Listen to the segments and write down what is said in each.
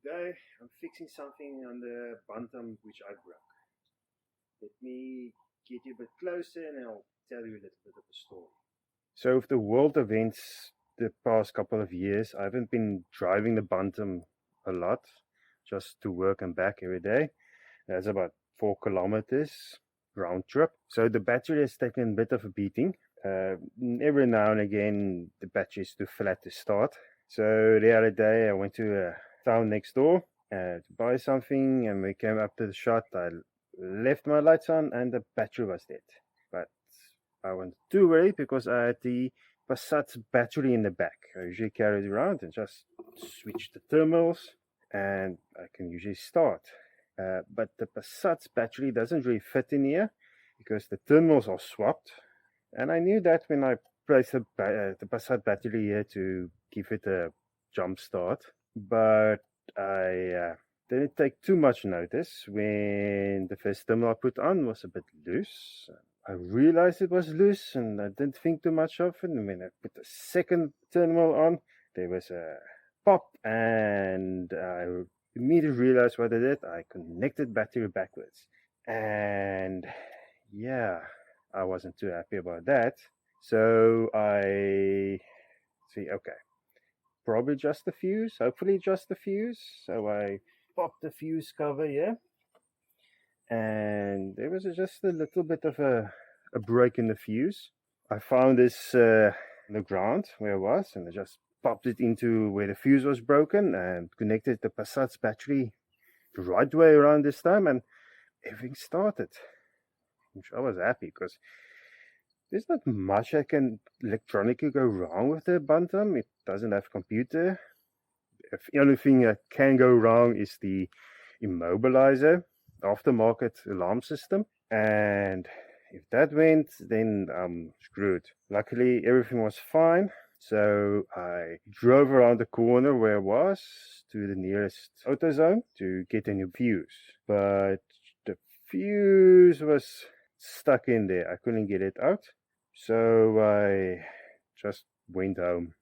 Today I'm fixing something on the Bantam which I broke. Let me get you a bit closer and I'll tell you a little bit of a story. So with the world events the past couple of years, I haven't been driving the Bantam a lot, just to work and back every day. That's about 4 kilometers round trip. So the battery has taken a bit of a beating. Every now and again the battery is too flat to start. So the other day I went to a town next door to buy something, and we came up to the shop. I left my lights on and the battery was dead. But I wasn't too worried because I had the Passat's battery in the back. I usually carry it around and just switch the terminals and I can usually start. But the Passat's battery doesn't really fit in here because the terminals are swapped. And I knew that when I placed the Passat battery here to give it a jump start. But I didn't take too much notice when the first terminal I put on was a bit loose. I realized it was loose and I didn't think too much of it. And when I put the second terminal on, there was a pop and I immediately realized what I did. I connected battery backwards. And yeah, I wasn't too happy about that. So I see, okay, probably just the fuse, hopefully just the fuse. So I popped the fuse cover here. And there was just a little bit of a break in the fuse. I found this on the ground where I was, and I just popped it into where the fuse was broken and connected the Passat's battery the right way around this time, and everything started. Which I was happy because there's not much that can electronically go wrong with the Bantam. It doesn't have computer. The only thing that can go wrong is the immobilizer, aftermarket alarm system, and if that went, then I'm screwed. Luckily everything was fine, so I drove around the corner where I was to the nearest AutoZone to get a new fuse, but the fuse was stuck in there. I couldn't get it out, so I just went home.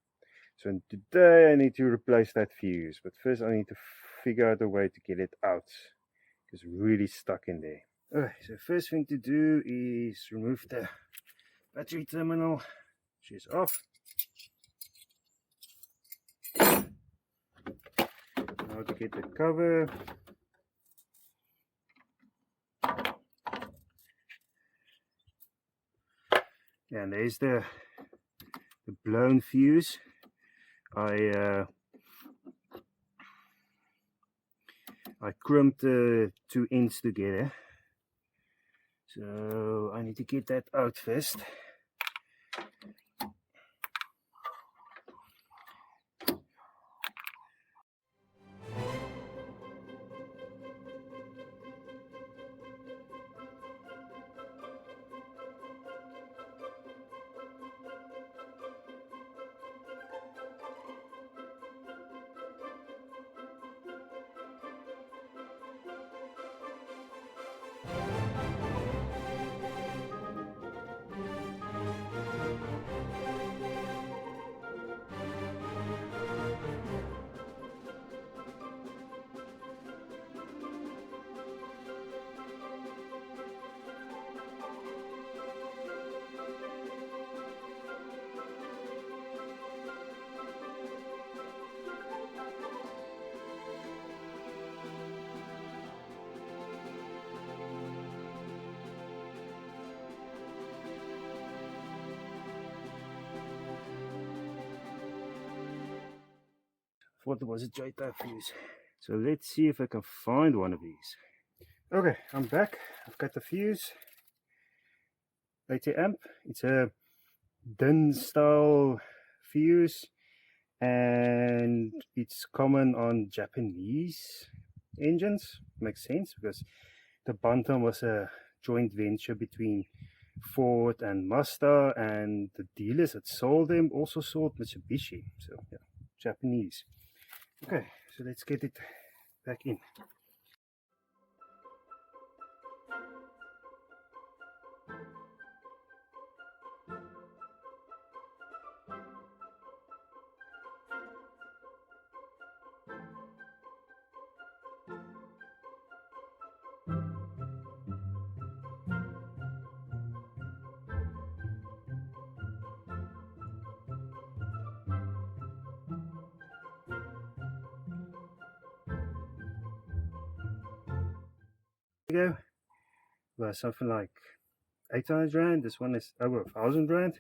So today I need to replace that fuse, but first I need to figure out a way to get it out. It's really stuck in there. Alright, so first thing to do is remove the battery terminal, which is off. Now to get the cover. And there's the blown fuse. I crimped the 2 ends together, so I need to get that out first. Thought it was a J-type fuse. So let's see if I can find one of these. Okay, I'm back. I've got the fuse. 80 amp. It's a DIN style fuse, and it's common on Japanese engines. Makes sense because the Bantam was a joint venture between Ford and Mazda, and the dealers that sold them also sold Mitsubishi. So yeah, Japanese. Okay, so let's get it back in. ago was something like 800 rand. This one is over 1,000 rand.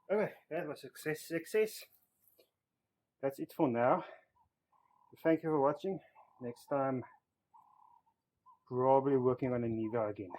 Okay, that was success. That's it for now. Thank you for watching. Next time, probably working on a Niva again.